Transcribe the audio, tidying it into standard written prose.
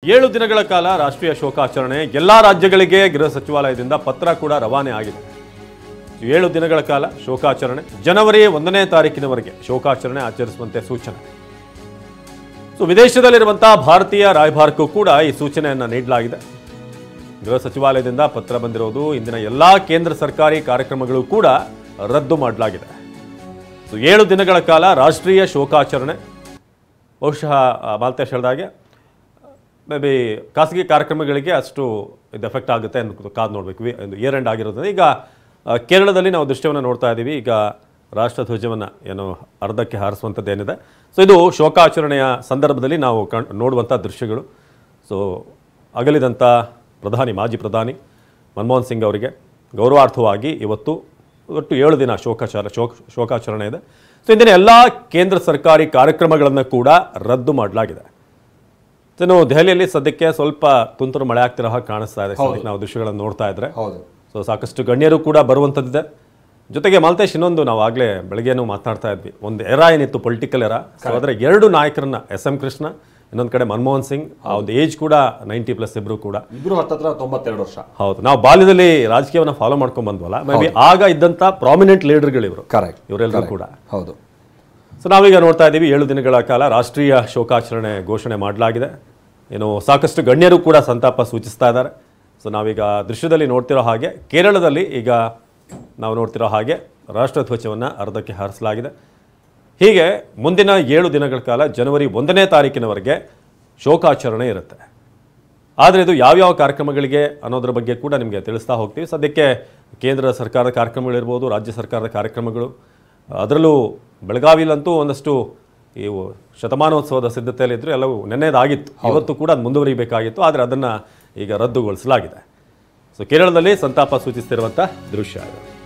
7 ದಿನಗಳ ಕಾಲ ರಾಷ್ಟ್ರೀಯ ಶೋಕಾಚರಣೆ ಎಲ್ಲಾ ರಾಜ್ಯಗಳಿಗೆ ಗೃಹ ಸಚಿವಾಲಯದಿಂದ ಪತ್ರ ಕೂಡ ರವಾನೆ ಆಗಿದೆ. 7 ದಿನಗಳ ಕಾಲ ಶೋಕಾಚರಣೆ ಜನವರಿ 1ನೇ ತಾರೀಕಿನವರೆಗೆ ಶೋಕಾಚರಣೆ ಆಚರಿಸುವಂತೆ ಸೂಚನೆ. ವಿದೇಶದಲ್ಲಿರುವಂತಹ ಭಾರತೀಯ ರಾಯಭಾರಕ್ಕೂ ಕೂಡ ಈ ಸೂಚನೆಯನ್ನು ನೀಡಲಾಗಿದೆ. ಗೃಹ ಸಚಿವಾಲಯದಿಂದ ಪತ್ರ ಬಂದಿರೋದು ಇಂದಿನ ಎಲ್ಲಾ ಕೇಂದ್ರ ಸರ್ಕಾರಿ ಕಾರ್ಯಕ್ರಮಗಳು ಕೂಡ ರದ್ದು ಮಾಡಲಾಗಿದೆ. 7 ದಿನಗಳ ಕಾಲ ರಾಷ್ಟ್ರೀಯ ಶೋಕಾಚರಣೆ ಬಹುಶಃ ಮಾಲ್ತೇಶ್ ಹೇಳಿದಾಗೆ ಮೇ ಬಿ ಖಾಸಗಿ ಕಾರ್ಯಕ್ರಮಗಳಿಗೆ ಅಷ್ಟು ಇದು ಎಫೆಕ್ಟ್ ಆಗುತ್ತೆ ಅನ್ನೋದು ಕಾದು ನೋಡಬೇಕು. ಇಯರ್ ಎಂಡ್ ಆಗಿರೋದ್ರಿಂದ ಈಗ ಕೇರಳದಲ್ಲಿ ನಾವು ದೃಶ್ಯವನ್ನು ನೋಡ್ತಾ ಇದ್ದೀವಿ. ಈಗ ರಾಷ್ಟ್ರಧ್ವಜವನ್ನು ಏನು ಅರ್ಧಕ್ಕೆ ಹಾರಿಸುವಂಥದ್ದೇನಿದೆ, ಇದು ಶೋಕಾಚರಣೆಯ ಸಂದರ್ಭದಲ್ಲಿ ನಾವು ನೋಡುವಂಥ ದೃಶ್ಯಗಳು. ಅಗಲಿದಂಥ ಮಾಜಿ ಪ್ರಧಾನಿ ಮನಮೋಹನ್ ಸಿಂಗ್ ಅವರಿಗೆ ಗೌರವಾರ್ಥವಾಗಿ ಇವತ್ತು ಒಟ್ಟು 7 ದಿನ ಶೋಕಾಚರಣೆ ಇದೆ. ಇಂದಿನ ಎಲ್ಲ ಕೇಂದ್ರ ಸರ್ಕಾರಿ ಕಾರ್ಯಕ್ರಮಗಳನ್ನು ಕೂಡ ರದ್ದು ಮಾಡಲಾಗಿದೆ. ಇನ್ನು ದೆಹಲಿಯಲ್ಲಿ ಸದ್ಯಕ್ಕೆ ಸ್ವಲ್ಪ ತುಂತುರು ಮಳೆ ಆಗ್ತಿರೋ ಹಾಗೆ ಕಾಣಿಸ್ತಾ ಇದೆ. ನಾವು ದೃಶ್ಯಗಳನ್ನು ನೋಡ್ತಾ ಇದ್ರೆ ಸಾಕಷ್ಟು ಗಣ್ಯರು ಕೂಡ ಬರುವಂಥದ್ದಿದೆ. ಜೊತೆಗೆ ಮಾಲ್ತೇಶ್ ಇನ್ನೊಂದು ನಾವು ಆಗಲೇ ಬೆಳಗ್ಗೆನೂ ಮಾತನಾಡ್ತಾ ಇದ್ವಿ, ಒಂದು ಎರ ಏನಿತ್ತು ಪೊಲಿಟಿಕಲ್ ಎರ. ಆದರೆ 2 ನಾಯಕರನ್ನ ಎಸ್.ಎಂ. ಕೃಷ್ಣ, ಇನ್ನೊಂದು ಕಡೆ ಮನಮೋಹನ್ ಸಿಂಗ್, ಆ ಒಂದು ಏಜ್ ಕೂಡ 90+ ಇಬ್ರು ಕೂಡ, ಇಬ್ರು ಹತ್ತತ್ರ 92 ವರ್ಷ. ಹೌದು, ನಾವು ಬಾಲ್ಯದಲ್ಲಿ ರಾಜಕೀಯವನ್ನು ಫಾಲೋ ಮಾಡ್ಕೊಂಡ್ ಬಂದ್ವಲ್ಲ, ಮೇ ಬಿ ಆಗ ಇದ್ದಂಥ ಪ್ರಾಮಿನೆಂಟ್ ಲೀಡರ್ಗಳಿವರು ಇವರೆಲ್ಲರೂ ಕೂಡ. ಹೌದು. ನಾವೀಗ ನೋಡ್ತಾ ಇದ್ದೀವಿ 7 ದಿನಗಳ ಕಾಲ ರಾಷ್ಟ್ರೀಯ ಶೋಕಾಚರಣೆ ಘೋಷಣೆ ಮಾಡಲಾಗಿದೆ. ಸಾಕಷ್ಟು ಗಣ್ಯರು ಕೂಡ ಸಂತಾಪ ಸೂಚಿಸ್ತಾ ಇದ್ದಾರೆ. ನಾವೀಗ ದೃಶ್ಯದಲ್ಲಿ ನೋಡ್ತಿರೋ ಹಾಗೆ ಕೇರಳದಲ್ಲಿ ಈಗ ನಾವು ನೋಡ್ತಿರೋ ಹಾಗೆ ರಾಷ್ಟ್ರಧ್ವಜವನ್ನು ಅರ್ಧಕ್ಕೆ ಹಾರಿಸಲಾಗಿದೆ. ಹೀಗೆ ಮುಂದಿನ 7 ದಿನಗಳ ಕಾಲ ಜನವರಿ 1ನೇ ತಾರೀಕಿನವರೆಗೆ ಶೋಕಾಚರಣೆ ಇರುತ್ತೆ. ಆದರೆ ಇದು ಯಾವ್ಯಾವ ಕಾರ್ಯಕ್ರಮಗಳಿಗೆ ಅನ್ನೋದ್ರ ಬಗ್ಗೆ ಕೂಡ ನಿಮಗೆ ತಿಳಿಸ್ತಾ ಹೋಗ್ತೀವಿ. ಸದ್ಯಕ್ಕೆ ಕೇಂದ್ರ ಸರ್ಕಾರದ ಕಾರ್ಯಕ್ರಮಗಳಿರ್ಬೋದು, ರಾಜ್ಯ ಸರ್ಕಾರದ ಕಾರ್ಯಕ್ರಮಗಳು, ಅದರಲ್ಲೂ ಬೆಳಗಾವಿಲಂತೂ ಒಂದಷ್ಟು ಇವು ಶತಮಾನೋತ್ಸವದ ಸಿದ್ಧತೆಯಲ್ಲಿದ್ದರೂ ಎಲ್ಲವೂ ನೆನ್ನೆದಾಗಿತ್ತು. ಇವತ್ತು ಕೂಡ ಅದು ಮುಂದುವರಿಬೇಕಾಗಿತ್ತು, ಆದರೆ ಅದನ್ನು ಈಗ ರದ್ದುಗೊಳಿಸಲಾಗಿದೆ. ಕೇರಳದಲ್ಲಿ ಸಂತಾಪ ಸೂಚಿಸ್ತಿರುವಂಥ ದೃಶ್ಯ ಇದು.